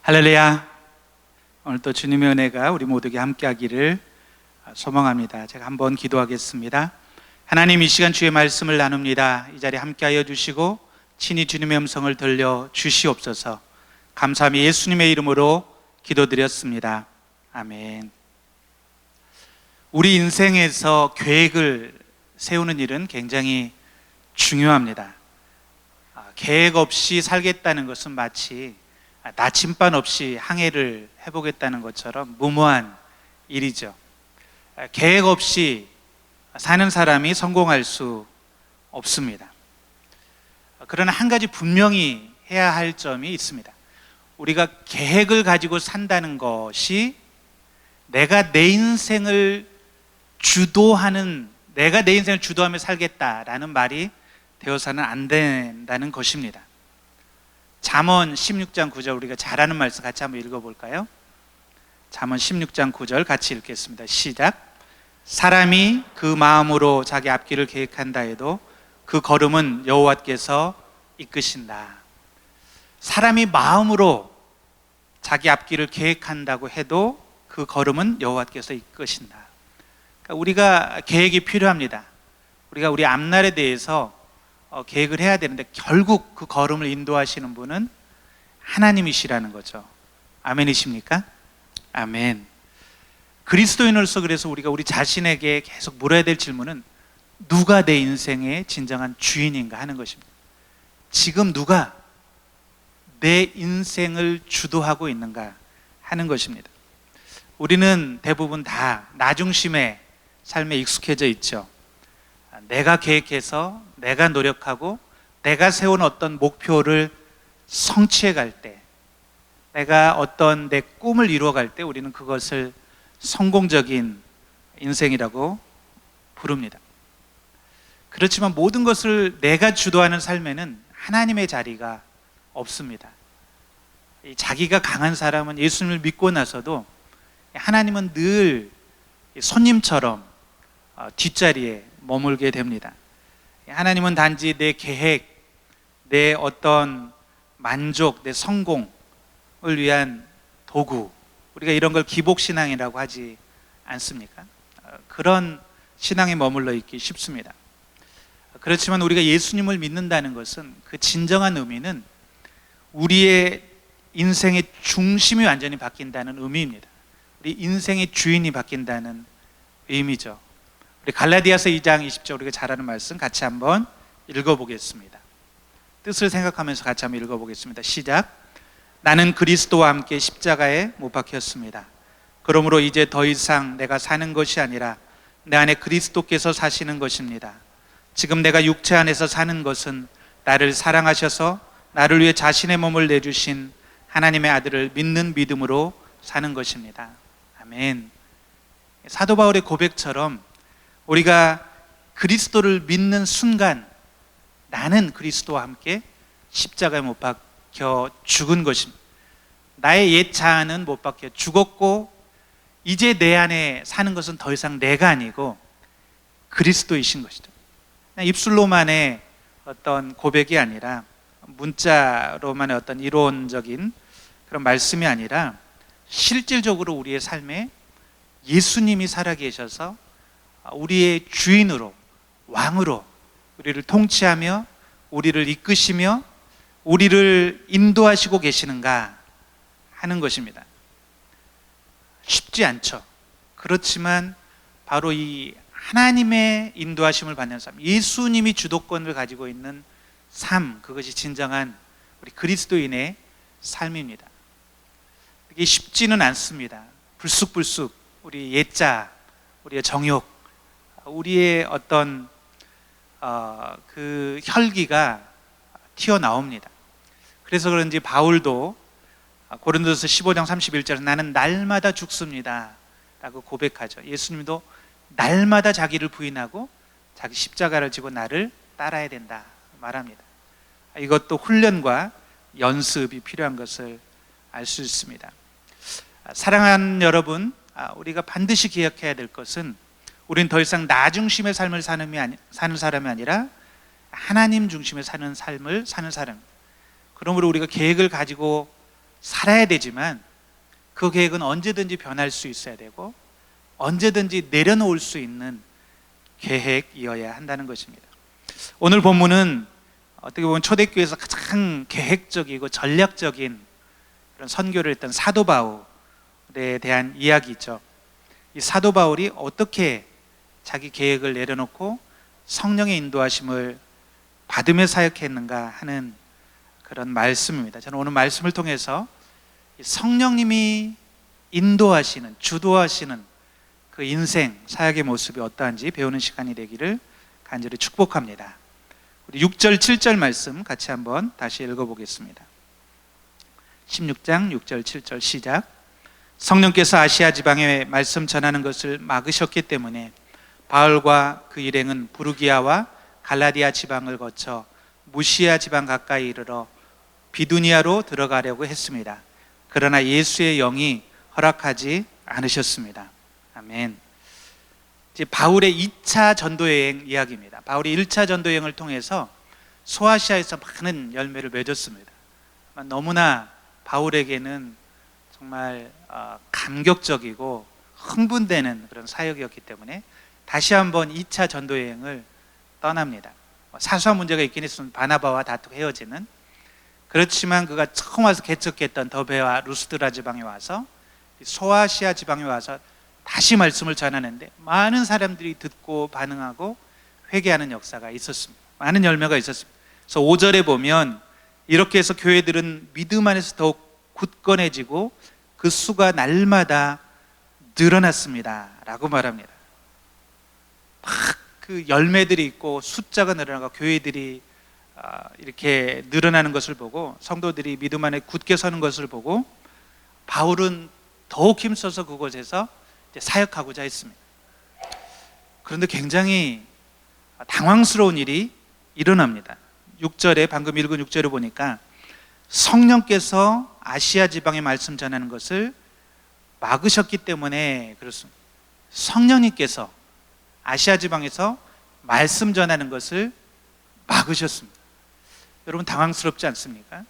할렐루야. 오늘 또 주님의 은혜가 우리 모두에게 함께하기를 소망합니다. 제가 한번 기도하겠습니다. 하나님, 이 시간 주의 말씀을 나눕니다. 이 자리에 함께하여 주시고 친히 주님의 음성을 들려 주시옵소서. 감사함이 예수님의 이름으로 기도드렸습니다. 아멘. 우리 인생에서 계획을 세우는 일은 굉장히 중요합니다. 계획 없이 살겠다는 것은 마치 나침반 없이 항해를 해보겠다는 것처럼 무모한 일이죠. 계획 없이 사는 사람이 성공할 수 없습니다. 그러나 한 가지 분명히 해야 할 점이 있습니다. 우리가 계획을 가지고 산다는 것이 내가 내 인생을 주도하며 살겠다라는 말이 되어서는 안 된다는 것입니다. 잠언 16장 9절, 우리가 잘 아는 말씀 같이 한번 읽어볼까요? 잠언 16장 9절 같이 읽겠습니다. 시작. 사람이 그 마음으로 자기 앞길을 계획한다 해도 그 걸음은 여호와께서 이끄신다. 사람이 마음으로 자기 앞길을 계획한다고 해도 그 걸음은 여호와께서 이끄신다. 그러니까 우리가 계획이 필요합니다. 우리가 우리 앞날에 대해서 계획을 해야 되는데 결국 그 걸음을 인도하시는 분은 하나님이시라는 거죠. 아멘이십니까? 아멘. 그리스도인으로서 그래서 우리가 우리 자신에게 계속 물어야 될 질문은 누가 내 인생의 진정한 주인인가 하는 것입니다. 지금 누가 내 인생을 주도하고 있는가 하는 것입니다. 우리는 대부분 다 나 중심의 삶에 익숙해져 있죠. 내가 계획해서 내가 노력하고 내가 세운 어떤 목표를 성취해 갈 때, 내가 어떤 내 꿈을 이루어 갈 때 우리는 그것을 성공적인 인생이라고 부릅니다. 그렇지만 모든 것을 내가 주도하는 삶에는 하나님의 자리가 없습니다. 자기가 강한 사람은 예수님을 믿고 나서도 하나님은 늘 손님처럼 뒷자리에 머물게 됩니다. 하나님은 단지 내 계획, 내 어떤 만족, 내 성공을 위한 도구, 우리가 이런 걸 기복신앙이라고 하지 않습니까? 그런 신앙에 머물러 있기 쉽습니다. 그렇지만 우리가 예수님을 믿는다는 것은 그 진정한 의미는 우리의 인생의 중심이 완전히 바뀐다는 의미입니다. 우리 인생의 주인이 바뀐다는 의미죠. 우리 갈라디아서 2장 20절, 우리가 잘 아는 말씀 같이 한번 읽어보겠습니다. 뜻을 생각하면서 같이 한번 읽어보겠습니다. 시작. 나는 그리스도와 함께 십자가에 못 박혔습니다. 그러므로 이제 더 이상 내가 사는 것이 아니라 내 안에 그리스도께서 사시는 것입니다. 지금 내가 육체 안에서 사는 것은 나를 사랑하셔서 나를 위해 자신의 몸을 내주신 하나님의 아들을 믿는 믿음으로 사는 것입니다. 아멘. 사도 바울의 고백처럼 우리가 그리스도를 믿는 순간 나는 그리스도와 함께 십자가에 못 박혀 죽은 것입니다. 나의 옛 자아는 못 박혀 죽었고 이제 내 안에 사는 것은 더 이상 내가 아니고 그리스도이신 것이죠. 입술로만의 어떤 고백이 아니라 문자로만의 어떤 이론적인 그런 말씀이 아니라 실질적으로 우리의 삶에 예수님이 살아계셔서 우리의 주인으로, 왕으로 우리를 통치하며 우리를 이끄시며 우리를 인도하시고 계시는가 하는 것입니다. 쉽지 않죠. 그렇지만 바로 이 하나님의 인도하심을 받는 삶, 예수님이 주도권을 가지고 있는 삶, 그것이 진정한 우리 그리스도인의 삶입니다. 이게 쉽지는 않습니다. 불쑥불쑥 우리 옛자, 우리의 정욕, 우리의 어떤 그 혈기가 튀어나옵니다. 그래서 그런지 바울도 고린도서 15장 31절에 나는 날마다 죽습니다 라고 고백하죠. 예수님도 날마다 자기를 부인하고 자기 십자가를 지고 나를 따라야 된다 말합니다. 이것도 훈련과 연습이 필요한 것을 알 수 있습니다. 사랑하는 여러분, 우리가 반드시 기억해야 될 것은 우리는 더 이상 나 중심의 삶을 사는 사람이 아니라 하나님 중심의 사는 삶을 사는 사람. 그러므로 우리가 계획을 가지고 살아야 되지만 그 계획은 언제든지 변할 수 있어야 되고 언제든지 내려놓을 수 있는 계획이어야 한다는 것입니다. 오늘 본문은 어떻게 보면 초대교회에서 가장 계획적이고 전략적인 그런 선교를 했던 사도 바울에 대한 이야기죠. 이 사도 바울이 어떻게 자기 계획을 내려놓고 성령의 인도하심을 받으며 사역했는가 하는 그런 말씀입니다. 저는 오늘 말씀을 통해서 성령님이 인도하시는, 주도하시는 그 인생, 사역의 모습이 어떠한지 배우는 시간이 되기를 간절히 축복합니다. 우리 6절, 7절 말씀 같이 한번 다시 읽어보겠습니다. 16장 6절, 7절 시작. 성령께서 아시아 지방에 말씀 전하는 것을 막으셨기 때문에 바울과 그 일행은 부르기아와 갈라디아 지방을 거쳐 무시아 지방 가까이 이르러 비두니아로 들어가려고 했습니다. 그러나 예수의 영이 허락하지 않으셨습니다. 아멘. 이제 바울의 2차 전도여행 이야기입니다. 바울이 1차 전도여행을 통해서 소아시아에서 많은 열매를 맺었습니다. 너무나 바울에게는 정말 감격적이고 흥분되는 그런 사역이었기 때문에 다시 한번 2차 전도여행을 떠납니다. 사소한 문제가 있긴 했으면 바나바와 다투고 헤어지는, 그렇지만 그가 처음 와서 개척했던 더베와 루스드라 지방에 와서 소아시아 지방에 와서 다시 말씀을 전하는데 많은 사람들이 듣고 반응하고 회개하는 역사가 있었습니다. 많은 열매가 있었습니다. 그래서 5절에 보면 이렇게 해서 교회들은 믿음 안에서 더욱 굳건해지고 그 수가 날마다 늘어났습니다 라고 말합니다. 막 그 열매들이 있고 숫자가 늘어나고 교회들이 이렇게 늘어나는 것을 보고 성도들이 믿음 안에 굳게 서는 것을 보고 바울은 더욱 힘써서 그곳에서 사역하고자 했습니다. 그런데 굉장히 당황스러운 일이 일어납니다. 6절에 방금 읽은 6절을 보니까 성령께서 아시아 지방에 말씀 전하는 것을 막으셨기 때문에 그렇습니다. 성령님께서 아시아 지방에서 말씀 전하는 것을 막으셨습니다. 여러분 당황스럽지 않습니까?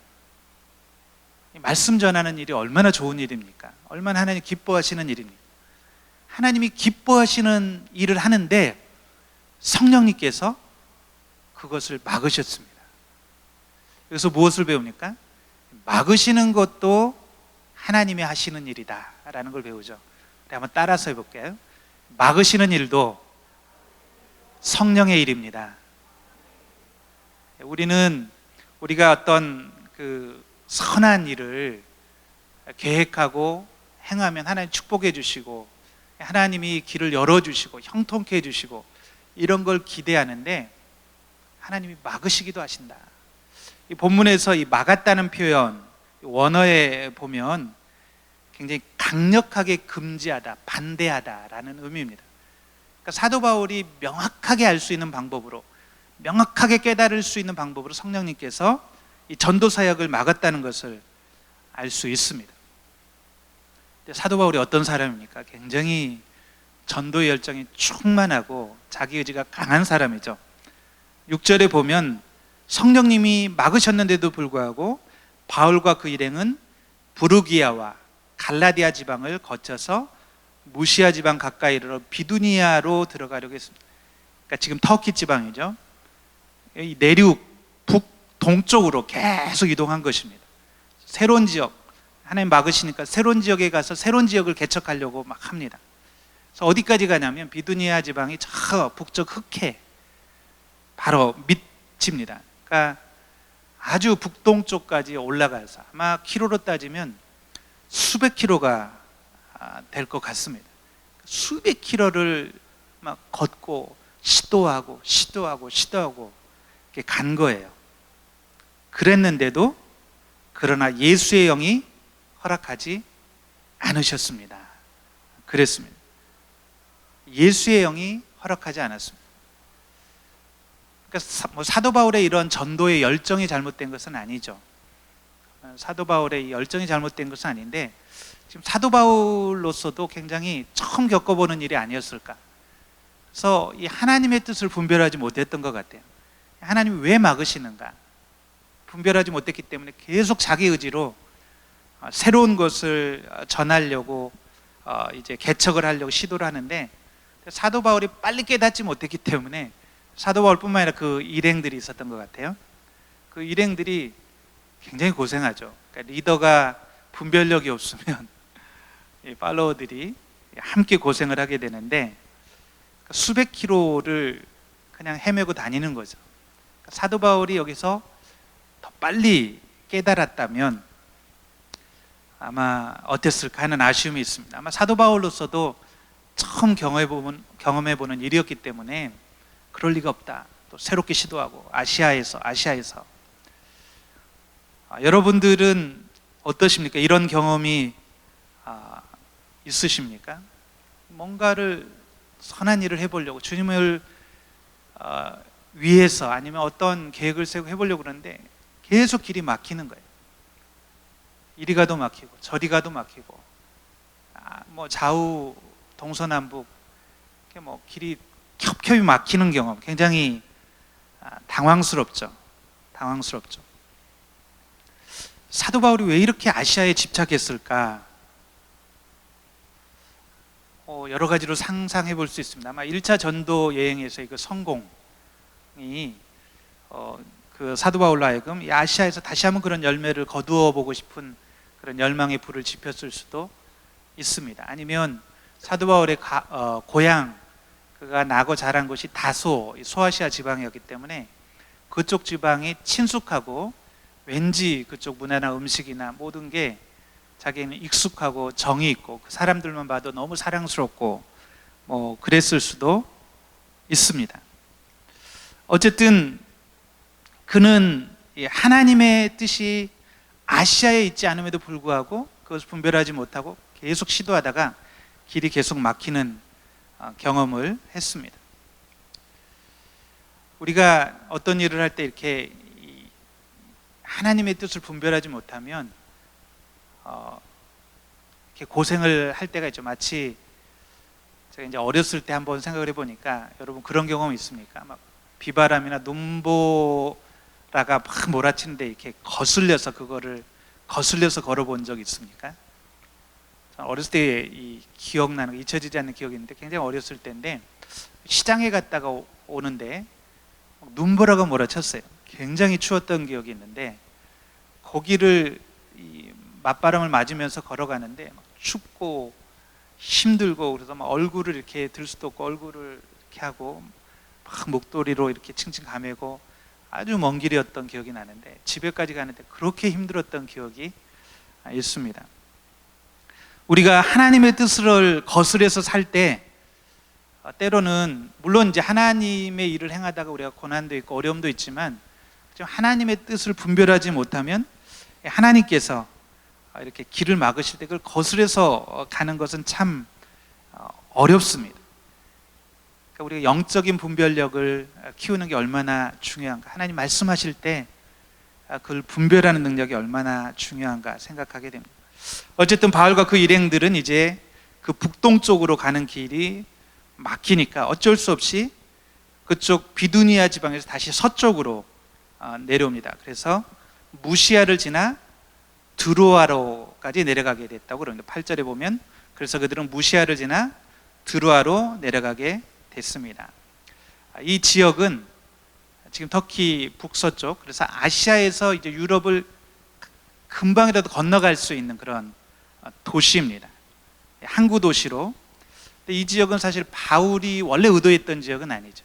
말씀 전하는 일이 얼마나 좋은 일입니까? 얼마나 하나님 기뻐하시는 일입니까? 하나님이 기뻐하시는 일을 하는데 성령님께서 그것을 막으셨습니다. 여기서 무엇을 배웁니까? 막으시는 것도 하나님이 하시는 일이다 라는 걸 배우죠. 한번 따라서 해볼게요. 막으시는 일도 성령의 일입니다. 우리가 어떤 그 선한 일을 계획하고 행하면 하나님 축복해 주시고 하나님이 길을 열어주시고 형통케 해주시고 이런 걸 기대하는데 하나님이 막으시기도 하신다. 이 본문에서 이 막았다는 표현 원어에 보면 굉장히 강력하게 금지하다, 반대하다라는 의미입니다. 그러니까 사도 바울이 명확하게 알 수 있는 방법으로, 명확하게 깨달을 수 있는 방법으로 성령님께서 이 전도 사역을 막았다는 것을 알 수 있습니다. 사도 바울이 어떤 사람입니까? 굉장히 전도의 열정이 충만하고 자기 의지가 강한 사람이죠. 6절에 보면 성령님이 막으셨는데도 불구하고 바울과 그 일행은 부르기아와 갈라디아 지방을 거쳐서 무시아 지방 가까이 이르러 비두니아로 들어가려고 했습니다. 그러니까 지금 터키 지방이죠. 이 내륙 북동쪽으로 계속 이동한 것입니다. 새로운 지역, 하나님 막으시니까 새로운 지역에 가서 새로운 지역을 개척하려고 막 합니다. 그래서 어디까지 가냐면 비두니아 지방이 저 북쪽 흑해 바로 밑입니다. 그러니까 아주 북동쪽까지 올라가서 아마 키로로 따지면 수백 킬로가 될 것 같습니다. 수백 킬로를 막 걷고 시도하고 이렇게 간 거예요. 그랬는데도 그러나 예수의 영이 허락하지 않으셨습니다. 그랬습니다. 예수의 영이 허락하지 않았습니다. 그러니까 사도 바울의 이런 전도의 열정이 잘못된 것은 아니죠. 사도 바울의 이 열정이 잘못된 것은 아닌데 지금 사도 바울로서도 굉장히 처음 겪어보는 일이 아니었을까. 그래서 이 하나님의 뜻을 분별하지 못했던 것 같아요. 하나님이 왜 막으시는가 분별하지 못했기 때문에 계속 자기 의지로 새로운 것을 전하려고 이제 개척을 하려고 시도를 하는데, 사도 바울이 빨리 깨닫지 못했기 때문에 사도 바울뿐만 아니라 그 일행들이 있었던 것 같아요. 그 일행들이 굉장히 고생하죠. 그러니까 리더가 분별력이 없으면 이 팔로워들이 함께 고생을 하게 되는데, 수백 킬로를 그냥 헤매고 다니는 거죠. 사도 바울이 여기서 더 빨리 깨달았다면 아마 어땠을까 하는 아쉬움이 있습니다. 아마 사도 바울로서도 처음 경험해보는 일이었기 때문에 그럴 리가 없다, 또 새롭게 시도하고 아시아에서 여러분들은 어떠십니까? 이런 경험이 있으십니까? 뭔가를 선한 일을 해보려고, 주님을 위해서 아니면 어떤 계획을 세우고 해보려고 그러는데 계속 길이 막히는 거예요. 이리 가도 막히고 저리 가도 막히고, 뭐 좌우 동서남북 뭐 길이 겹겹이 막히는 경험, 굉장히 당황스럽죠. 사도 바울이 왜 이렇게 아시아에 집착했을까? 여러 가지로 상상해 볼 수 있습니다. 아마 1차 전도 여행에서의 그 성공이 그 사도 바울로 하여금 이 아시아에서 다시 한번 그런 열매를 거두어 보고 싶은 그런 열망의 불을 지폈을 수도 있습니다. 아니면 사도 바울의 고향, 그가 나고 자란 곳이 다소 소아시아 지방이었기 때문에 그쪽 지방이 친숙하고 왠지 그쪽 문화나 음식이나 모든 게 자기는 익숙하고 정이 있고 그 사람들만 봐도 너무 사랑스럽고 뭐 그랬을 수도 있습니다. 어쨌든 그는 하나님의 뜻이 아시아에 있지 않음에도 불구하고 그것을 분별하지 못하고 계속 시도하다가 길이 계속 막히는 경험을 했습니다. 우리가 어떤 일을 할 때 이렇게 하나님의 뜻을 분별하지 못하면 이렇게 고생을 할 때가 있죠. 마치 제가 이제 어렸을 때 한번 생각을 해보니까, 여러분 그런 경험 있습니까? 막 비바람이나 눈보라가 막 몰아치는데 이렇게 거슬려서 걸어본 적 있습니까? 어렸을 때 기억나는, 잊혀지지 않는 기억이 있는데, 굉장히 어렸을 때인데 시장에 갔다가 오는데 눈보라가 몰아쳤어요. 굉장히 추웠던 기억이 있는데, 거기를 맞바람을 맞으면서 걸어가는데 막 춥고 힘들고, 그래서 막 얼굴을 이렇게 들 수도 없고 얼굴을 이렇게 하고 막 목도리로 이렇게 칭칭 감매고 아주 먼 길이었던 기억이 나는데, 집에까지 가는데 그렇게 힘들었던 기억이 있습니다. 우리가 하나님의 뜻을 거스려서 살 때 때로는 물론 이제 하나님의 일을 행하다가 우리가 고난도 있고 어려움도 있지만, 하나님의 뜻을 분별하지 못하면 하나님께서 이렇게 길을 막으실 때 그걸 거스려서 가는 것은 참 어렵습니다. 그러니까 우리가 영적인 분별력을 키우는 게 얼마나 중요한가, 하나님 말씀하실 때 그걸 분별하는 능력이 얼마나 중요한가 생각하게 됩니다. 어쨌든 바울과 그 일행들은 이제 그 북동쪽으로 가는 길이 막히니까 어쩔 수 없이 그쪽 비두니아 지방에서 다시 서쪽으로 내려옵니다. 그래서 무시아를 지나 드로아로까지 내려가게 됐다고 그럽니다. 8절에 보면, 그래서 그들은 무시아를 지나 드로아로 내려가게 됐습니다. 이 지역은 지금 터키 북서쪽, 그래서 아시아에서 이제 유럽을 금방이라도 건너갈 수 있는 그런 도시입니다. 항구 도시로. 근데 이 지역은 사실 바울이 원래 의도했던 지역은 아니죠.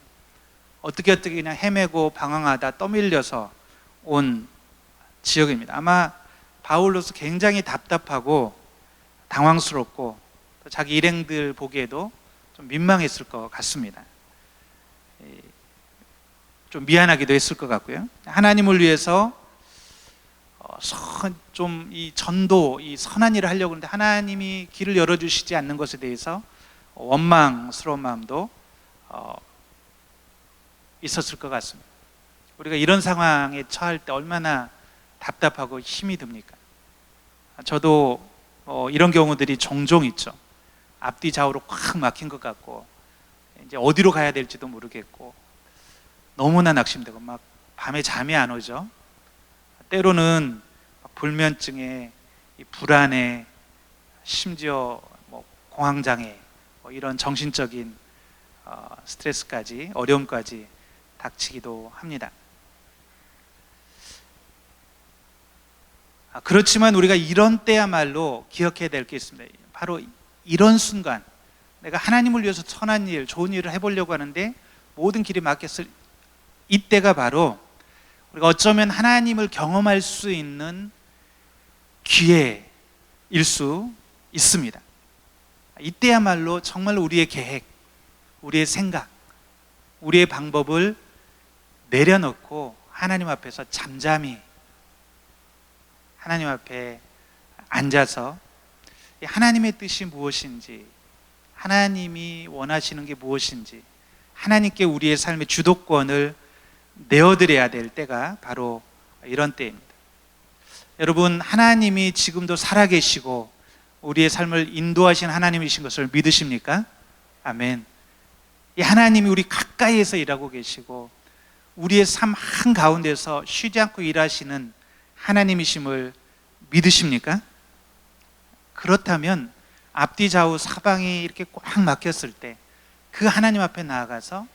어떻게 그냥 헤매고 방황하다 떠밀려서 온 지역입니다. 아마 바울로서 굉장히 답답하고 당황스럽고 자기 일행들 보기에도 좀 민망했을 것 같습니다. 좀 미안하기도 했을 것 같고요. 하나님을 위해서 좀 이 전도, 이 선한 일을 하려고 하는데 하나님이 길을 열어주시지 않는 것에 대해서 원망스러운 마음도 있었을 것 같습니다. 우리가 이런 상황에 처할 때 얼마나 답답하고 힘이 듭니까? 저도 이런 경우들이 종종 있죠. 앞뒤 좌우로 꽉 막힌 것 같고 이제 어디로 가야 될지도 모르겠고 너무나 낙심되고 막 밤에 잠이 안 오죠. 때로는 불면증에 이 불안에 심지어 뭐 공황장애 이런 정신적인 스트레스까지 어려움까지 닥치기도 합니다. 그렇지만 우리가 이런 때야말로 기억해야 될 게 있습니다. 바로 이런 순간 내가 하나님을 위해서 선한 일, 좋은 일을 해보려고 하는데 모든 길이 막혔을 이때가 바로 우리가 어쩌면 하나님을 경험할 수 있는 기회일 수 있습니다. 이때야말로 정말 우리의 계획, 우리의 생각, 우리의 방법을 내려놓고 하나님 앞에서 잠잠히 하나님 앞에 앉아서 하나님의 뜻이 무엇인지, 하나님이 원하시는 게 무엇인지, 하나님께 우리의 삶의 주도권을 내어드려야 될 때가 바로 이런 때입니다. 여러분, 하나님이 지금도 살아계시고 우리의 삶을 인도하신 하나님이신 것을 믿으십니까? 아멘. 이 하나님이 우리 가까이에서 일하고 계시고 우리의 삶 한가운데서 쉬지 않고 일하시는 하나님이심을 믿으십니까? 그렇다면 앞뒤 좌우 사방이 이렇게 꽉 막혔을 때 그 하나님 앞에 나아가서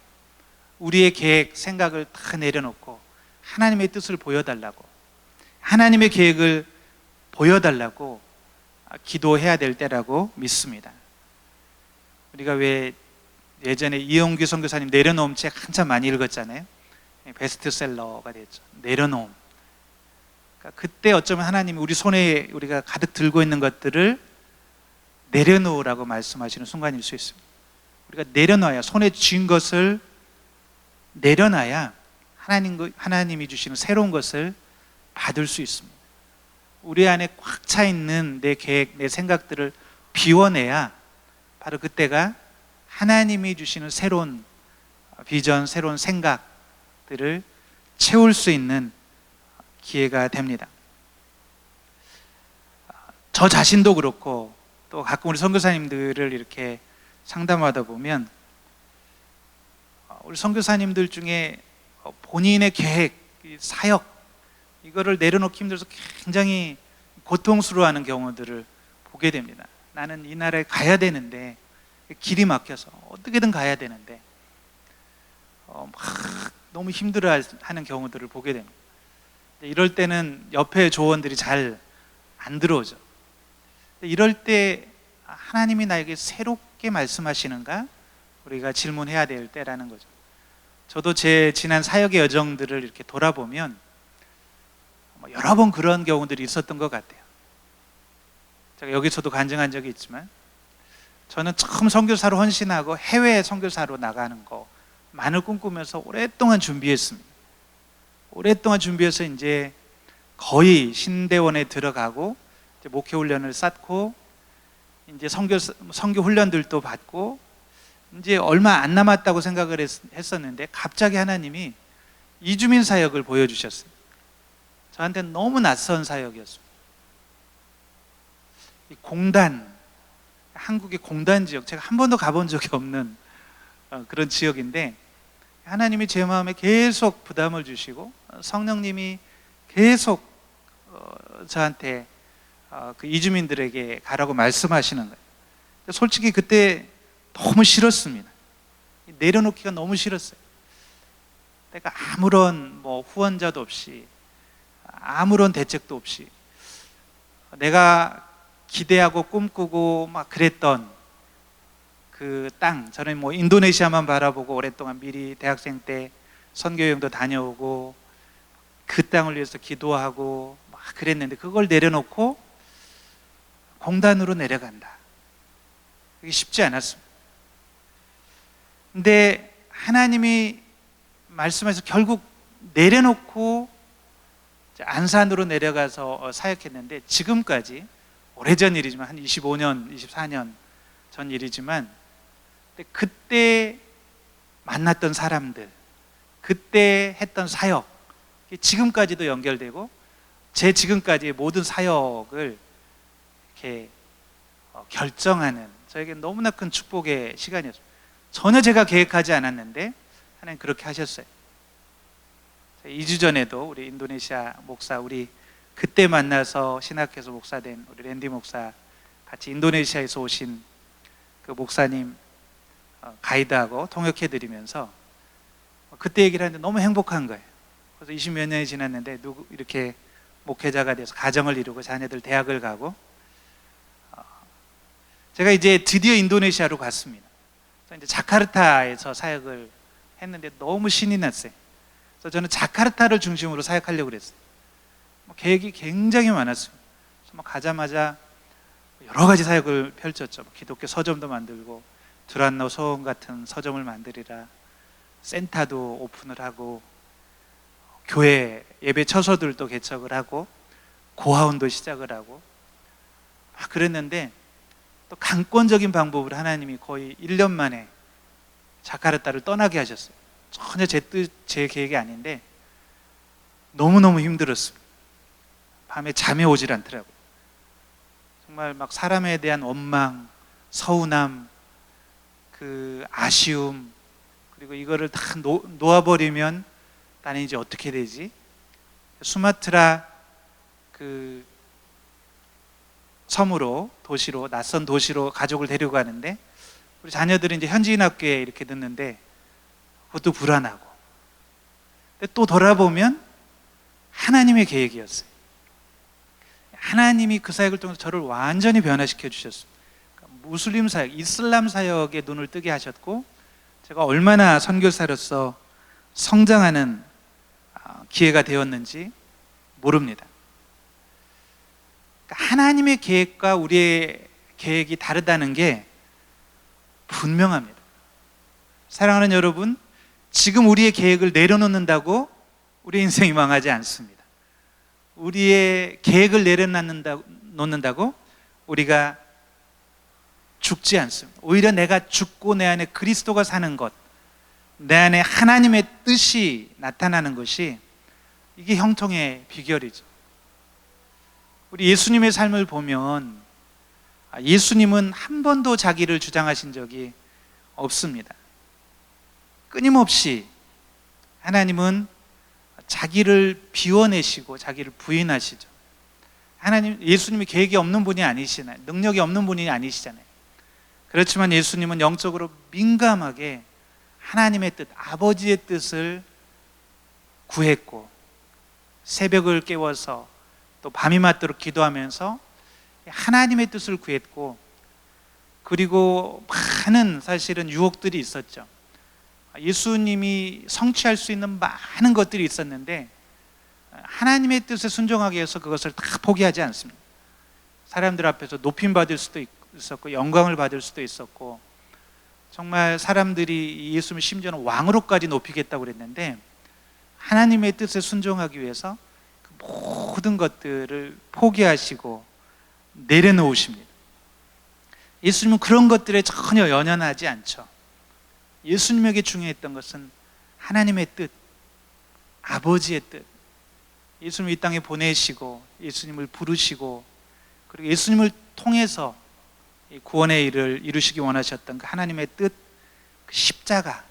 우리의 계획, 생각을 다 내려놓고 하나님의 뜻을 보여달라고, 하나님의 계획을 보여달라고 기도해야 될 때라고 믿습니다. 우리가 왜 예전에 이영규 선교사님 내려놓음 책 한참 많이 읽었잖아요. 베스트셀러가 됐죠. 내려놓음. 그러니까 그때 어쩌면 하나님이 우리 손에 우리가 가득 들고 있는 것들을 내려놓으라고 말씀하시는 순간일 수 있습니다. 우리가 내려놔야, 손에 쥔 것을 내려놔야 하나님이 주시는 새로운 것을 받을 수 있습니다. 우리 안에 꽉 차 있는 내 계획, 내 생각들을 비워내야 바로 그때가 하나님이 주시는 새로운 비전, 새로운 생각들을 채울 수 있는 기회가 됩니다. 저 자신도 그렇고 또 가끔 우리 선교사님들을 이렇게 상담하다 보면 우리 선교사님들 중에 본인의 계획, 사역 이거를 내려놓기 힘들어서 굉장히 고통스러워하는 경우들을 보게 됩니다. 나는 이 나라에 가야 되는데 길이 막혀서 어떻게든 가야 되는데 막 너무 힘들어하는 경우들을 보게 됩니다. 이럴 때는 옆에 조언들이 잘 안 들어오죠. 이럴 때 하나님이 나에게 새롭게 말씀하시는가? 우리가 질문해야 될 때라는 거죠. 저도 제 지난 사역의 여정들을 이렇게 돌아보면 여러 번 그런 경우들이 있었던 것 같아요. 제가 여기서도 간증한 적이 있지만 저는 처음 선교사로 헌신하고 해외 선교사로 나가는 거만을 꿈꾸면서 오랫동안 준비했습니다. 오랫동안 준비해서 이제 거의 신대원에 들어가고 이제 목회 훈련을 쌓고 이제 선교 훈련들도 받고 이제 얼마 안 남았다고 생각을 했었는데 갑자기 하나님이 이주민 사역을 보여주셨어요. 저한테는 너무 낯선 사역이었습니다. 이 공단, 한국의 공단 지역, 제가 한 번도 가본 적이 없는 그런 지역인데 하나님이 제 마음에 계속 부담을 주시고 성령님이 계속 저한테 그 이주민들에게 가라고 말씀하시는 거예요. 솔직히 그때 너무 싫었습니다. 내려놓기가 너무 싫었어요. 내가 아무런 후원자도 없이 아무런 대책도 없이 내가 기대하고 꿈꾸고 막 그랬던 그 땅, 저는 인도네시아만 바라보고 오랫동안 미리 대학생 때 선교여행도 다녀오고 그 땅을 위해서 기도하고 막 그랬는데 그걸 내려놓고 공단으로 내려간다. 그게 쉽지 않았습니다. 근데 하나님이 말씀해서 결국 내려놓고 안산으로 내려가서 사역했는데 지금까지 오래전 일이지만 한 25년, 24년 전 일이지만 그때 만났던 사람들, 그때 했던 사역 지금까지도 연결되고 제 지금까지의 모든 사역을 이렇게 결정하는 저에게 너무나 큰 축복의 시간이었습니다. 전혀 제가 계획하지 않았는데 하나님 그렇게 하셨어요. 2주 전에도 우리 인도네시아 목사 우리 그때 만나서 신학교에서 목사된 우리 랜디 목사, 같이 인도네시아에서 오신 그 목사님 가이드하고 통역해드리면서 그때 얘기를 하는데 너무 행복한 거예요. 그래서 20몇 년이 지났는데 이렇게 목회자가 돼서 가정을 이루고 자녀들 대학을 가고, 제가 이제 드디어 인도네시아로 갔습니다. 그래서 이제 자카르타에서 사역을 했는데 너무 신이 났어요. 그래서 저는 자카르타를 중심으로 사역하려고 그랬어요. 계획이 굉장히 많았어요. 그래서 가자마자 여러 가지 사역을 펼쳤죠. 기독교 서점도 만들고, 두란노 소원 같은 서점을 만들이라 센터도 오픈을 하고, 교회 예배 처소들도 개척을 하고, 고아원도 시작을 하고, 그랬는데 또 강권적인 방법으로 하나님이 거의 1년 만에 자카르타를 떠나게 하셨어요. 전혀 제 계획이 아닌데 너무너무 힘들었습니다. 밤에 잠이 오질 않더라고요. 정말 막 사람에 대한 원망, 서운함, 그 아쉬움, 그리고 이거를 다 놓아버리면 나는 이제 어떻게 되지? 수마트라 그 섬으로, 도시로, 낯선 도시로 가족을 데리고 가는데, 우리 자녀들이 이제 현지인 학교에 이렇게 듣는데 그것도 불안하고, 근데 또 돌아보면 하나님의 계획이었어요. 하나님이 그 사역을 통해서 저를 완전히 변화시켜 주셨습니다. 그러니까 무슬림 사역, 이슬람 사역에 눈을 뜨게 하셨고, 제가 얼마나 선교사로서 성장하는 기회가 되었는지 모릅니다. 그러니까 하나님의 계획과 우리의 계획이 다르다는 게 분명합니다. 사랑하는 여러분, 지금 우리의 계획을 내려놓는다고 우리 인생이 망하지 않습니다. 우리의 계획을 내려놓는다고 우리가 죽지 않습니다. 오히려 내가 죽고 내 안에 그리스도가 사는 것, 내 안에 하나님의 뜻이 나타나는 것이, 이게 형통의 비결이죠. 우리 예수님의 삶을 보면 예수님은 한 번도 자기를 주장하신 적이 없습니다. 끊임없이 하나님은 자기를 비워내시고 자기를 부인하시죠. 예수님이 계획이 없는 분이 아니시잖아요. 능력이 없는 분이 아니시잖아요. 그렇지만 예수님은 영적으로 민감하게 하나님의 뜻, 아버지의 뜻을 구했고, 새벽을 깨워서 또 밤이 맞도록 기도하면서 하나님의 뜻을 구했고, 그리고 많은 사실은 유혹들이 있었죠. 예수님이 성취할 수 있는 많은 것들이 있었는데 하나님의 뜻에 순종하기 위해서 그것을 다 포기하지 않습니다. 사람들 앞에서 높임 받을 수도 있었고, 영광을 받을 수도 있었고, 정말 사람들이 예수님을 심지어는 왕으로까지 높이겠다고 그랬는데 하나님의 뜻에 순종하기 위해서 그 모든 것들을 포기하시고 내려놓으십니다. 예수님은 그런 것들에 전혀 연연하지 않죠. 예수님에게 중요했던 것은 하나님의 뜻, 아버지의 뜻, 예수님을 이 땅에 보내시고 예수님을 부르시고, 그리고 예수님을 통해서 구원의 일을 이루시기 원하셨던 그 하나님의 뜻, 그 십자가에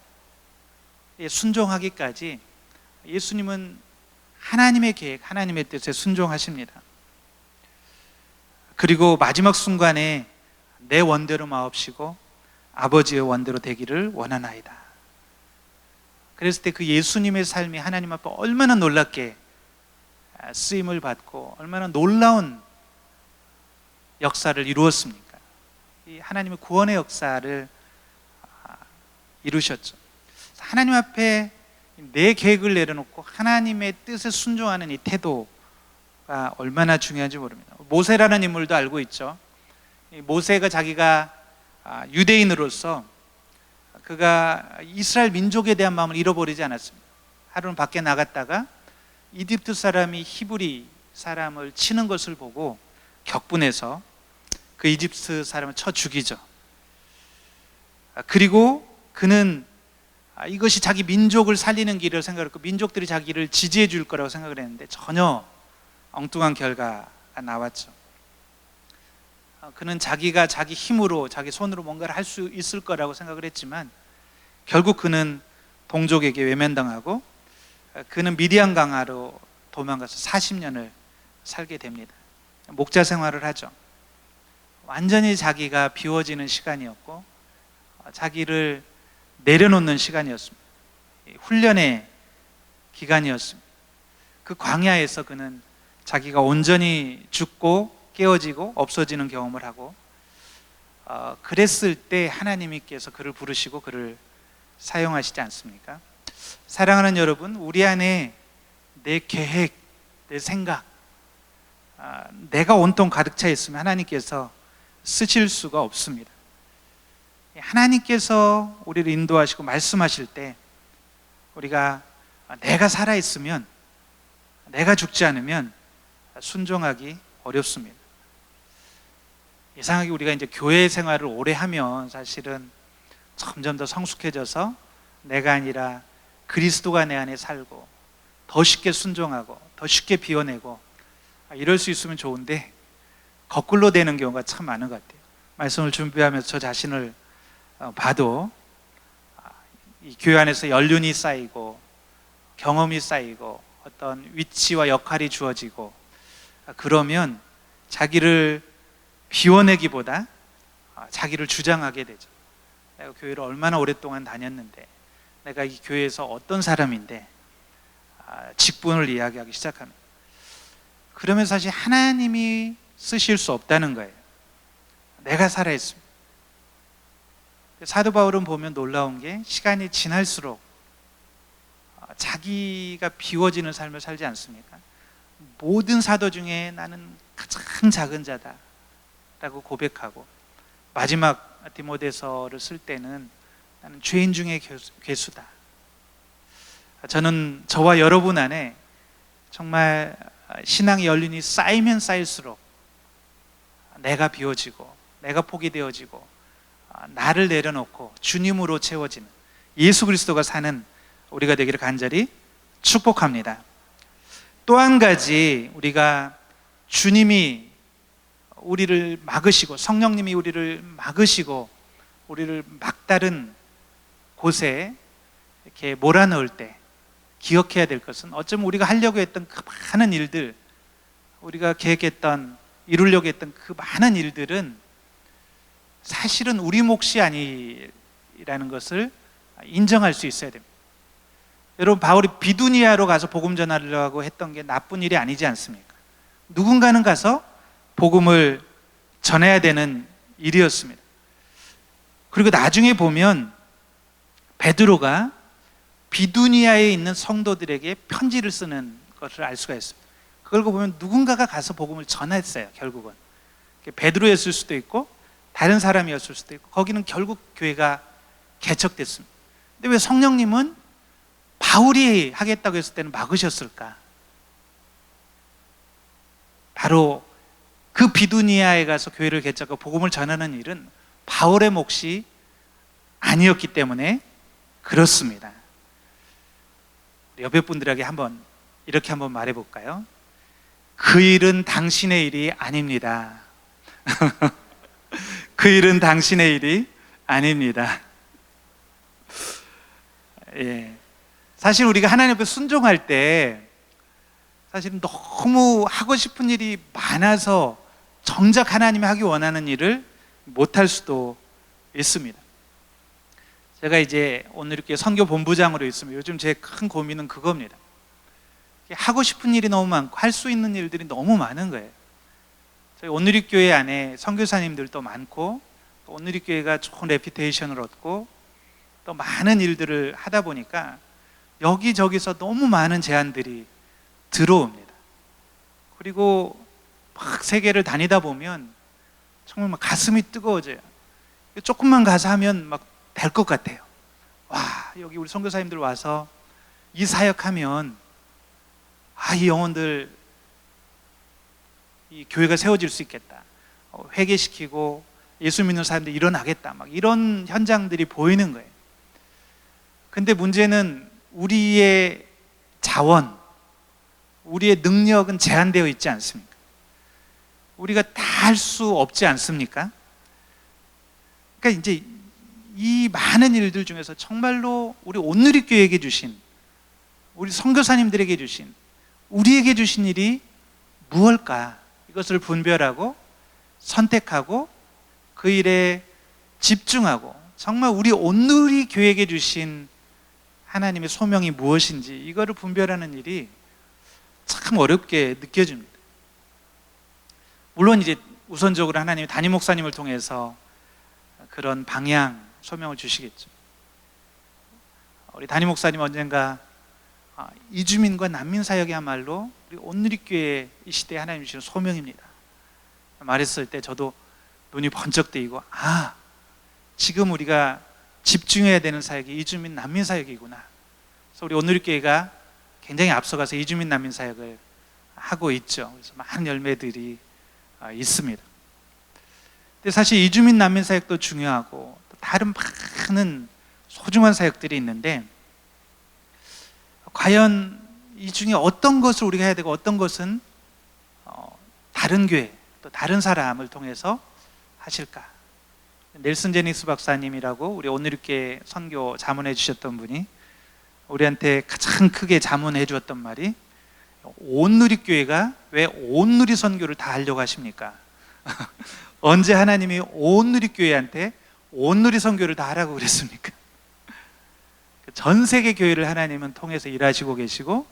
순종하기까지 예수님은 하나님의 계획, 하나님의 뜻에 순종하십니다. 그리고 마지막 순간에 내 원대로 마옵시고 아버지의 원대로 되기를 원하나이다. 그랬을 때 그 예수님의 삶이 하나님 앞에 얼마나 놀랍게 쓰임을 받고 얼마나 놀라운 역사를 이루었습니까? 이 하나님의 구원의 역사를 이루셨죠. 하나님 앞에 내 계획을 내려놓고 하나님의 뜻에 순종하는 이 태도가 얼마나 중요한지 모릅니다. 모세라는 인물도 알고 있죠. 모세가 자기가 유대인으로서 그가 이스라엘 민족에 대한 마음을 잃어버리지 않았습니다. 하루는 밖에 나갔다가 이집트 사람이 히브리 사람을 치는 것을 보고 격분해서 그 이집트 사람을 쳐 죽이죠. 그리고 그는 이것이 자기 민족을 살리는 길을 생각했고 민족들이 자기를 지지해 줄 거라고 생각을 했는데 전혀 엉뚱한 결과가 나왔죠. 그는 자기가 자기 힘으로 자기 손으로 뭔가를 할 수 있을 거라고 생각을 했지만 결국 그는 동족에게 외면당하고 그는 미디안 강화로 도망가서 40년을 살게 됩니다. 목자 생활을 하죠. 완전히 자기가 비워지는 시간이었고 자기를 내려놓는 시간이었습니다. 훈련의 기간이었습니다. 그 광야에서 그는 자기가 온전히 죽고 깨어지고 없어지는 경험을 하고 그랬을 때 하나님께서 그를 부르시고 그를 사용하시지 않습니까? 사랑하는 여러분, 우리 안에 내 계획, 내 생각, 내가 온통 가득 차 있으면 하나님께서 쓰실 수가 없습니다. 하나님께서 우리를 인도하시고 말씀하실 때 우리가 내가 살아있으면, 내가 죽지 않으면 순종하기 어렵습니다. 이상하게 우리가 이제 교회 생활을 오래 하면 사실은 점점 더 성숙해져서 내가 아니라 그리스도가 내 안에 살고 더 쉽게 순종하고 더 쉽게 비워내고 이럴 수 있으면 좋은데 거꾸로 되는 경우가 참 많은 것 같아요. 말씀을 준비하면서 저 자신을 봐도 이 교회 안에서 연륜이 쌓이고 경험이 쌓이고 어떤 위치와 역할이 주어지고 그러면 자기를 비워내기보다 자기를 주장하게 되죠. 내가 교회를 얼마나 오랫동안 다녔는데, 내가 이 교회에서 어떤 사람인데, 직분을 이야기하기 시작합니다. 그러면 사실 하나님이 쓰실 수 없다는 거예요. 내가 살아있습니다. 사도 바울은 보면 놀라운 게 시간이 지날수록 자기가 비워지는 삶을 살지 않습니까? 모든 사도 중에 나는 가장 작은 자다 라고 고백하고, 마지막 디모데서를 쓸 때는 나는 죄인 중에 괴수다. 저는 저와 여러분 안에 정말 신앙의 연륜이 쌓이면 쌓일수록 내가 비워지고 내가 포기되어지고 나를 내려놓고 주님으로 채워지는 예수 그리스도가 사는 우리가 되기를 간절히 축복합니다. 또 한 가지, 우리가 주님이 우리를 막으시고 성령님이 우리를 막으시고 우리를 막다른 곳에 이렇게 몰아넣을 때 기억해야 될 것은, 어쩌면 우리가 하려고 했던 그 많은 일들, 우리가 계획했던, 이루려고 했던 그 많은 일들은 사실은 우리 몫이 아니라는 것을 인정할 수 있어야 됩니다. 여러분, 바울이 비두니아로 가서 복음 전하려고 했던 게 나쁜 일이 아니지 않습니까? 누군가는 가서 복음을 전해야 되는 일이었습니다. 그리고 나중에 보면 베드로가 비두니아에 있는 성도들에게 편지를 쓰는 것을 알 수가 있습니다. 그걸 보면 누군가가 가서 복음을 전했어요. 결국은 베드로였을 수도 있고 다른 사람이었을 수도 있고, 거기는 결국 교회가 개척됐습니다. 근데 왜 성령님은 바울이 하겠다고 했을 때는 막으셨을까? 바로 그 비두니아에 가서 교회를 개척하고 복음을 전하는 일은 바울의 몫이 아니었기 때문에 그렇습니다. 옆에 분들에게 이렇게 한번 말해볼까요? 그 일은 당신의 일이 아닙니다. 그 일은 당신의 일이 아닙니다. 예. 사실 우리가 하나님 앞에 순종할 때 사실은 너무 하고 싶은 일이 많아서 정작 하나님이 하기 원하는 일을 못할 수도 있습니다. 제가 이제 오늘 이렇게 선교 본부장으로 있으면 요즘 제 큰 고민은 그겁니다. 하고 싶은 일이 너무 많고 할 수 있는 일들이 너무 많은 거예요. 저희 온누리교회 안에 선교사님들도 많고, 또 온누리교회가 좋은 레피테이션을 얻고 또 많은 일들을 하다 보니까 여기저기서 너무 많은 제안들이 들어옵니다. 그리고 막 세계를 다니다 보면 정말 막 가슴이 뜨거워져요. 조금만 가서 하면 막 될 것 같아요. 와, 여기 우리 선교사님들 와서 이 사역하면 이 영혼들, 이 교회가 세워질 수 있겠다. 회개시키고 예수 믿는 사람들이 일어나겠다. 막 이런 현장들이 보이는 거예요. 근데 문제는 우리의 자원, 우리의 능력은 제한되어 있지 않습니까? 우리가 다 할 수 없지 않습니까? 그러니까 이제 이 많은 일들 중에서 정말로 우리 온누리교회에게 주신, 우리 선교사님들에게 주신, 우리에게 주신 일이 무엇일까? 이것을 분별하고 선택하고 그 일에 집중하고 정말 우리 온누리 교회에게 주신 하나님의 소명이 무엇인지 이거를 분별하는 일이 참 어렵게 느껴집니다. 물론 이제 우선적으로 하나님이 담임 목사님을 통해서 그런 방향, 소명을 주시겠죠. 우리 담임 목사님 언젠가 이주민과 난민 사역이야말로 우리 온누리교회 이 시대에 하나님 주시는 소명입니다 말했을 때 저도 눈이 번쩍 뜨이고 지금 우리가 집중해야 되는 사역이 이주민 난민 사역이구나. 그래서 우리 온누리교회가 굉장히 앞서가서 이주민 난민 사역을 하고 있죠. 그래서 많은 열매들이 있습니다. 근데 사실 이주민 난민 사역도 중요하고 또 다른 많은 소중한 사역들이 있는데 과연 이 중에 어떤 것을 우리가 해야 되고 어떤 것은 다른 교회 또 다른 사람을 통해서 하실까? 넬슨 제니스 박사님이라고 우리 온누리교회 선교 자문해 주셨던 분이 우리한테 가장 크게 자문해 주었던 말이 온누리교회가 왜 온누리 선교를 다 하려고 하십니까? 언제 하나님이 온누리교회한테 온누리 선교를 다 하라고 그랬습니까? 전 세계 교회를 하나님은 통해서 일하시고 계시고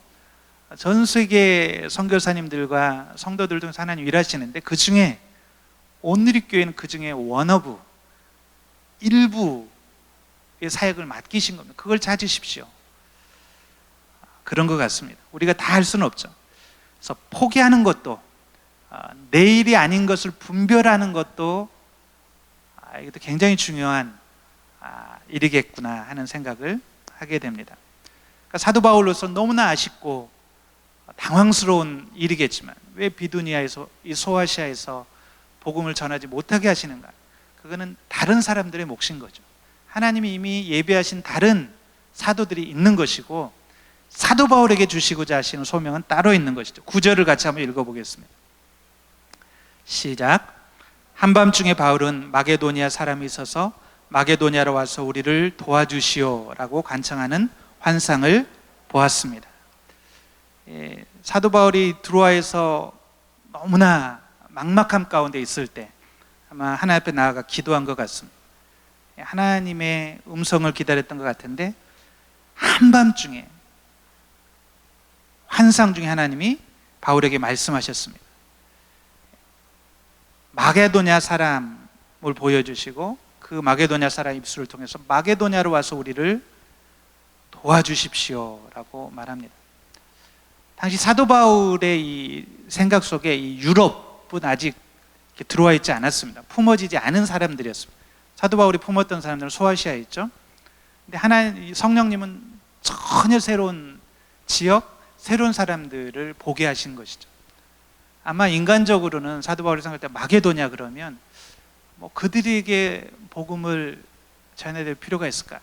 전 세계 선교사님들과 성도들 통해서 하나님 일하시는데 그 중에 온누리교회는 그 중에 원어브 일부의 사역을 맡기신 겁니다. 그걸 찾으십시오. 그런 것 같습니다. 우리가 다 할 수는 없죠. 그래서 포기하는 것도 내 일이 아닌 것을 분별하는 것도 이것도 굉장히 중요한 일이겠구나 하는 생각을 하게 됩니다. 그러니까 사도 바울로서 너무나 아쉽고 당황스러운 일이겠지만 왜 비두니아에서 이 소아시아에서 복음을 전하지 못하게 하시는가? 그거는 다른 사람들의 몫인 거죠. 하나님이 이미 예비하신 다른 사도들이 있는 것이고 사도 바울에게 주시고자 하시는 소명은 따로 있는 것이죠. 9절을 같이 한번 읽어보겠습니다. 시작. 한밤중에 바울은 마게도니아 사람이 있어서 마게도니아로 와서 우리를 도와주시오 라고 간청하는 환상을 보았습니다. 사도 바울이 드로아에서 너무나 막막함 가운데 있을 때 아마 하나님 앞에 나아가 기도한 것 같습니다. 하나님의 음성을 기다렸던 것 같은데 한밤중에 환상 중에 하나님이 바울에게 말씀하셨습니다. 마게도냐 사람을 보여주시고 그 마게도냐 사람 입술을 통해서 마게도냐로 와서 우리를 도와주십시오 라고 말합니다. 당시 사도 바울의 이 생각 속에 이 유럽은 아직 들어와 있지 않았습니다. 품어지지 않은 사람들이었습니다. 사도 바울이 품었던 사람들은 소아시아에 있죠. 근데 성령님은 전혀 새로운 지역, 새로운 사람들을 보게 하신 것이죠. 아마 인간적으로는 사도 바울이 생각할 때 마게도냐 그러면 그들에게 복음을 전해야 될 필요가 있을까?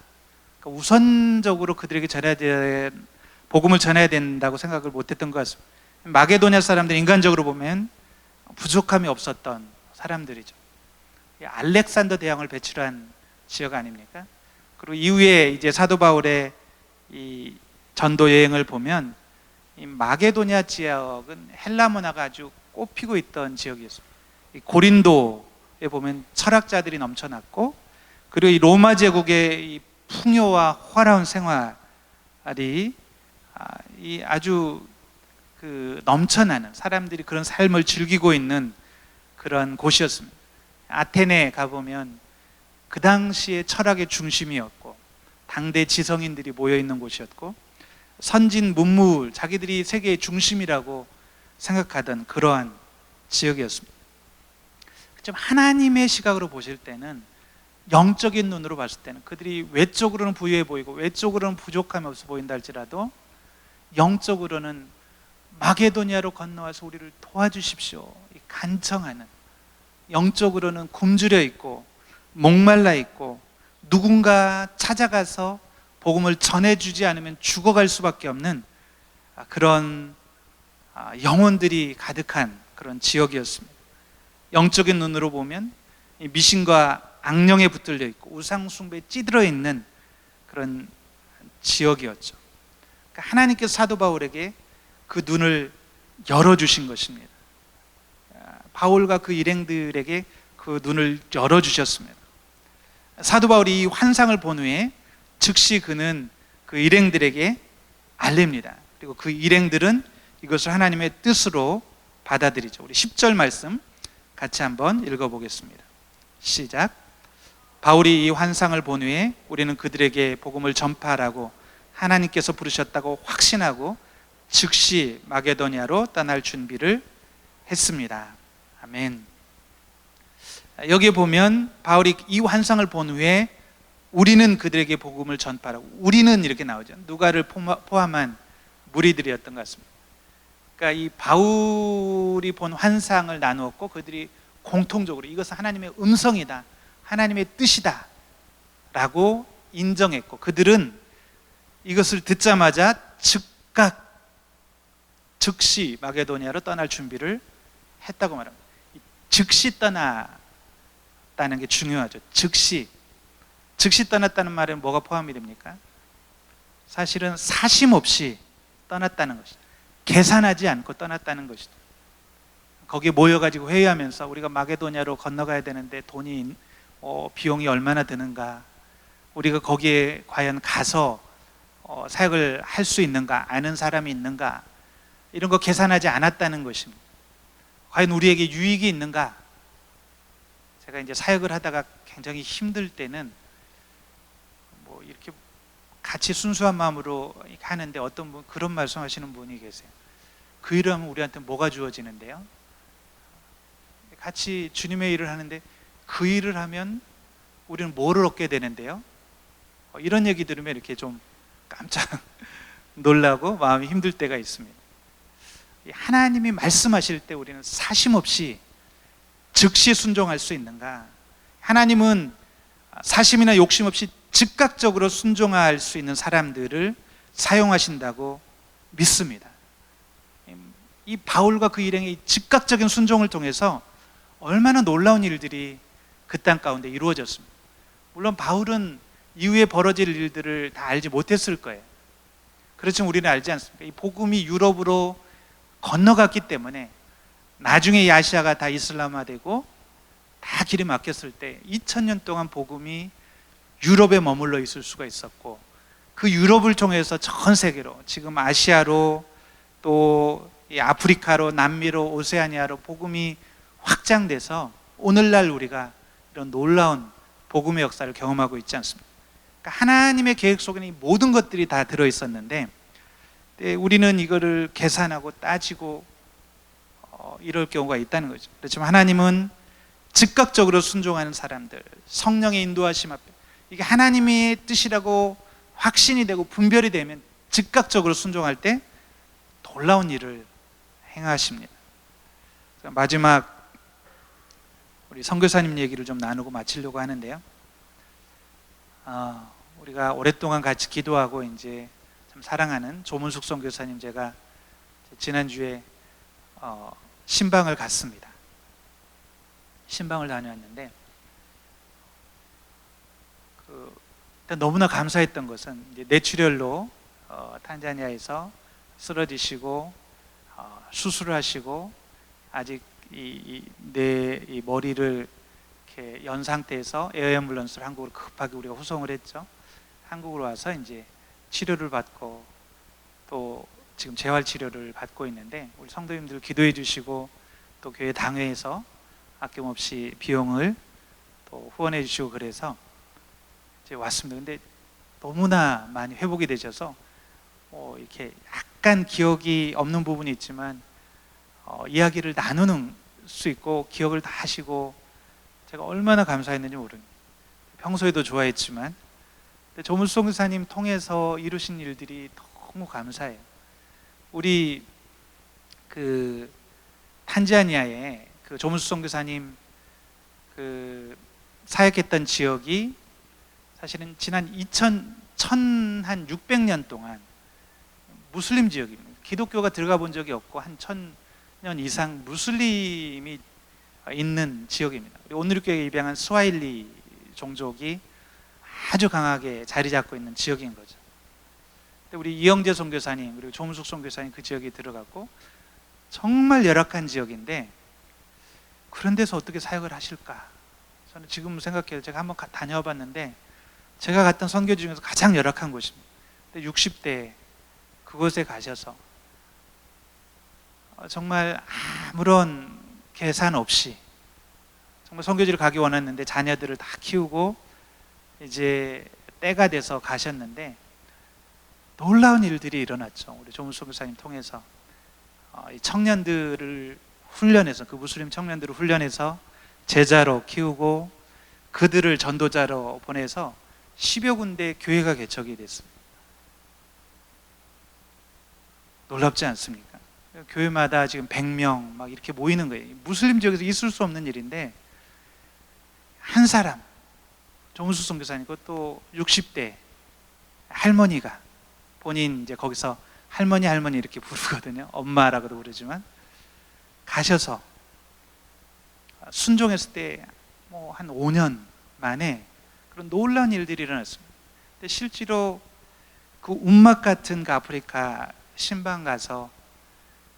그러니까 우선적으로 그들에게 복음을 전해야 된다고 생각을 못했던 것 같습니다. 마게도냐 사람들은 인간적으로 보면 부족함이 없었던 사람들이죠. 알렉산더 대왕을 배출한 지역 아닙니까? 그리고 이후에 이제 사도 바울의 이 전도 여행을 보면 이 마게도냐 지역은 헬라 문화가 아주 꽃피고 있던 지역이었습니다. 이 고린도에 보면 철학자들이 넘쳐났고 그리고 이 로마 제국의 이 풍요와 화려한 생활이 이 아주 넘쳐나는 사람들이 그런 삶을 즐기고 있는 그런 곳이었습니다. 아테네 가보면 그 당시에 철학의 중심이었고 당대 지성인들이 모여있는 곳이었고 선진 문물, 자기들이 세계의 중심이라고 생각하던 그러한 지역이었습니다. 좀 하나님의 시각으로 보실 때는 영적인 눈으로 봤을 때는 그들이 외적으로는 부유해 보이고 외적으로는 부족함이 없어 보인다 할지라도 영적으로는 마게도니아로 건너와서 우리를 도와주십시오 간청하는, 영적으로는 굶주려 있고 목말라 있고 누군가 찾아가서 복음을 전해주지 않으면 죽어갈 수밖에 없는 그런 영혼들이 가득한 그런 지역이었습니다. 영적인 눈으로 보면 미신과 악령에 붙들려 있고 우상숭배에 찌들어 있는 그런 지역이었죠. 그러니까 하나님께서 사도 바울에게 그 눈을 열어주신 것입니다. 바울과 그 일행들에게 그 눈을 열어주셨습니다. 사도 바울이 이 환상을 본 후에 즉시 그는 그 일행들에게 알립니다. 그리고 그 일행들은 이것을 하나님의 뜻으로 받아들이죠. 우리 10절 말씀 같이 한번 읽어보겠습니다. 시작. 바울이 이 환상을 본 후에 우리는 그들에게 복음을 전파하라고 하나님께서 부르셨다고 확신하고 즉시 마게도니아로 떠날 준비를 했습니다. 아멘. 여기 보면 바울이 이 환상을 본 후에 우리는 그들에게 복음을 전파하라고, 우리는 이렇게 나오죠. 누가를 포함한 무리들이었던 것 같습니다. 그러니까 이 바울이 본 환상을 나누었고 그들이 공통적으로 이것은 하나님의 음성이다, 하나님의 뜻이다 라고 인정했고, 그들은 이것을 듣자마자 즉시 마게도니아로 떠날 준비를 했다고 말합니다. 즉시 떠났다는 게 중요하죠. 즉시 떠났다는 말은 뭐가 포함이 됩니까? 사실은 사심 없이 떠났다는 것이다. 계산하지 않고 떠났다는 것이다. 거기에 모여가지고 회의하면서 우리가 마게도니아로 건너가야 되는데 돈이 비용이 얼마나 드는가, 우리가 거기에 과연 가서 사역을 할 수 있는가, 아는 사람이 있는가, 이런 거 계산하지 않았다는 것입니다. 과연 우리에게 유익이 있는가. 제가 이제 사역을 하다가 굉장히 힘들 때는 뭐 이렇게 같이 순수한 마음으로 하는데 어떤 분 그런 말씀하시는 분이 계세요. 그 일을 하면 우리한테 뭐가 주어지는데요? 같이 주님의 일을 하는데 그 일을 하면 우리는 뭐를 얻게 되는데요? 이런 얘기 들으면 이렇게 좀 깜짝 놀라고 마음이 힘들 때가 있습니다. 하나님이 말씀하실 때 우리는 사심 없이 즉시 순종할 수 있는가? 하나님은 사심이나 욕심 없이 즉각적으로 순종할 수 있는 사람들을 사용하신다고 믿습니다. 이 바울과 그 일행의 즉각적인 순종을 통해서 얼마나 놀라운 일들이 그 땅 가운데 이루어졌습니다. 물론 바울은 이후에 벌어질 일들을 다 알지 못했을 거예요. 그렇지만 우리는 알지 않습니까? 이 복음이 유럽으로 건너갔기 때문에 나중에 이 아시아가 다 이슬람화되고 다 길이 막혔을 때 2000년 동안 복음이 유럽에 머물러 있을 수가 있었고, 그 유럽을 통해서 전 세계로, 지금 아시아로, 또 아프리카로, 남미로, 오세아니아로 복음이 확장돼서 오늘날 우리가 이런 놀라운 복음의 역사를 경험하고 있지 않습니까? 그러니까 하나님의 계획 속에는 이 모든 것들이 다 들어있었는데 우리는 이거를 계산하고 따지고 이럴 경우가 있다는 거죠. 그렇지만 하나님은 즉각적으로 순종하는 사람들, 성령의 인도하심 앞에 이게 하나님의 뜻이라고 확신이 되고 분별이 되면 즉각적으로 순종할 때 놀라운 일을 행하십니다. 마지막 우리 선교사님 얘기를 좀 나누고 마치려고 하는데요. 우리가 오랫동안 같이 기도하고 이제 참 사랑하는 조문숙 선교사님, 제가 지난주에 신방을 갔습니다. 신방을 다녀왔는데 일단 너무나 감사했던 것은 이제 뇌출혈로 탄자니아에서 쓰러지시고 수술을 하시고 아직 이 머리를 이렇게 연 상태에서 에어앰뷸런스를 한국으로 급하게 우리가 후송을 했죠. 한국으로 와서 이제 치료를 받고 또 지금 재활 치료를 받고 있는데, 우리 성도님들 기도해 주시고 또 교회 당회에서 아낌없이 비용을 또 후원해 주시고 그래서 이제 왔습니다. 근데 너무나 많이 회복이 되셔서 이렇게 약간 기억이 없는 부분이 있지만 이야기를 나누는 수 있고 기억을 다 하시고 제가 얼마나 감사했는지 모릅니다. 평소에도 좋아했지만 조문숙 선교사님 통해서 이루신 일들이 너무 감사해요. 우리 그 탄자니아에 그 조문숙 선교사님 그 사역했던 지역이 사실은 지난 1600년 동안 무슬림 지역입니다. 기독교가 들어가 본 적이 없고 한 1000년 이상 무슬림이 있는 지역입니다. 온누리교회에 입양한 스와힐리 종족이 아주 강하게 자리 잡고 있는 지역인 거죠. 근데 우리 이영재 선교사님 그리고 조문숙 선교사님 그 지역에 들어갔고, 정말 열악한 지역인데 그런 데서 어떻게 사역을 하실까? 저는 지금 생각해요. 제가 한번 다녀와 봤는데 제가 갔던 선교지 중에서 가장 열악한 곳입니다. 60대 그곳에 가셔서 정말 아무런 계산 없이 정말 선교지를 가기 원했는데 자녀들을 다 키우고 이제 때가 돼서 가셨는데 놀라운 일들이 일어났죠. 우리 조문수 목사님 통해서 이 청년들을 훈련해서, 그 무슬림 청년들을 훈련해서 제자로 키우고 그들을 전도자로 보내서 10여 군데 교회가 개척이 됐습니다. 놀랍지 않습니까? 교회마다 지금 100명 막 이렇게 모이는 거예요. 무슬림 지역에서 있을 수 없는 일인데 한 사람, 조문수 선교사님, 그것도 60대 할머니가, 본인 이제 거기서 할머니 이렇게 부르거든요. 엄마라고도 부르지만 가셔서 순종했을 때 뭐 한 5년 만에 그런 놀라운 일들이 일어났습니다. 근데 실제로 그 운막 같은 그 아프리카 신방 가서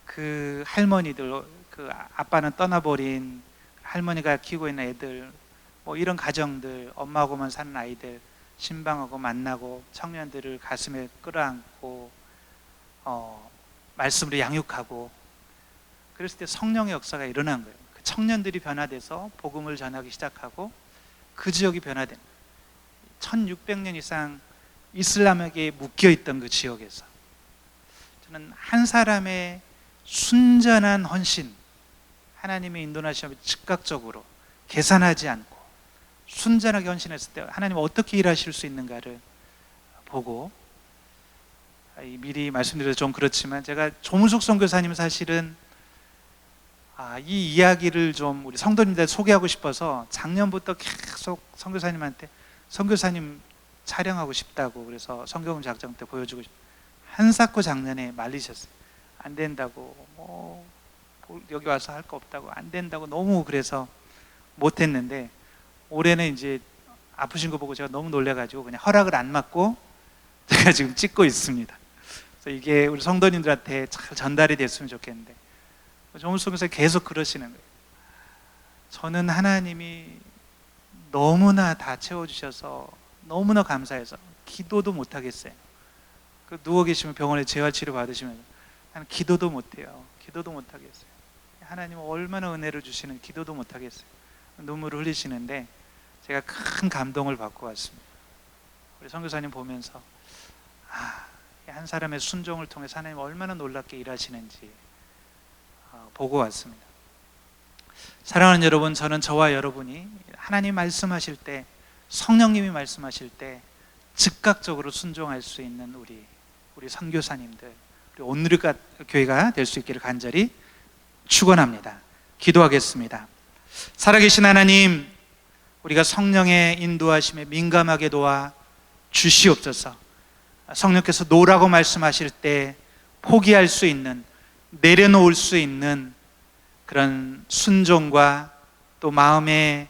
그 할머니들, 그 아빠는 떠나버린 할머니가 키우고 있는 애들, 뭐 이런 가정들, 엄마하고만 사는 아이들 신방하고 만나고 청년들을 가슴에 끌어안고 말씀으로 양육하고, 그랬을 때 성령의 역사가 일어난 거예요. 그 청년들이 변화돼서 복음을 전하기 시작하고 그 지역이 변화된, 1600년 이상 이슬람에게 묶여있던 그 지역에서 저는 한 사람의 순전한 헌신, 하나님의 인도하심을 즉각적으로 계산하지 않고 순전하게 헌신했을 때 하나님 어떻게 일하실 수 있는가를 보고, 미리 말씀드려서 좀 그렇지만 제가 조문숙 선교사님 사실은 이 이야기를 좀 우리 성도님들 소개하고 싶어서 작년부터 계속 선교사님한테 선교사님 촬영하고 싶다고, 그래서 성경음 작정 때 보여주고 한사코 작년에 말리셨어요. 안 된다고, 뭐 여기 와서 할 거 없다고, 안 된다고 너무 그래서 못했는데 올해는 이제 아프신 거 보고 제가 너무 놀래가지고 그냥 허락을 안 받고 제가 지금 찍고 있습니다. 그래서 이게 우리 성도님들한테 잘 전달이 됐으면 좋겠는데 조문수 목사님 계속 그러시는 거예요. 저는 하나님이 너무나 다 채워주셔서 너무나 감사해서 기도도 못하겠어요. 누워 계시면 병원에 재활치료 받으시면 나는 기도도 못해요. 기도도 못하겠어요. 하나님은 얼마나 은혜를 주시는, 기도도 못하겠어요. 눈물을 흘리시는데 제가 큰 감동을 받고 왔습니다. 우리 선교사님 보면서 한 사람의 순종을 통해서 하나님 얼마나 놀랍게 일하시는지 보고 왔습니다. 사랑하는 여러분, 저는 저와 여러분이 하나님 말씀하실 때, 성령님이 말씀하실 때 즉각적으로 순종할 수 있는 우리 선교사님들, 우리 오늘의 교회가 될 수 있기를 간절히 축원합니다. 기도하겠습니다. 살아계신 하나님, 우리가 성령의 인도하심에 민감하게 도와 주시옵소서. 성령께서 놓으라고 말씀하실 때 포기할 수 있는, 내려놓을 수 있는 그런 순종과 또 마음의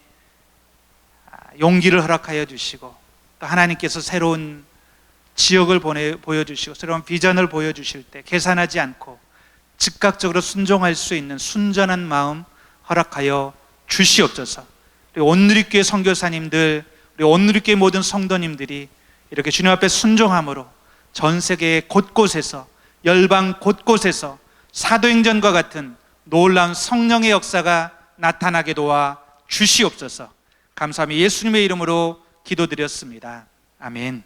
용기를 허락하여 주시고, 또 하나님께서 새로운 지역을 보여주시고 새로운 비전을 보여주실 때 계산하지 않고 즉각적으로 순종할 수 있는 순전한 마음 허락하여 주시옵소서. 우리 온누리교회 선교사님들, 우리 온누리교회 모든 성도님들이 이렇게 주님 앞에 순종함으로 전 세계 곳곳에서, 열방 곳곳에서 사도행전과 같은 놀라운 성령의 역사가 나타나게 도와 주시옵소서. 감사하며 예수님의 이름으로 기도드렸습니다. 아멘.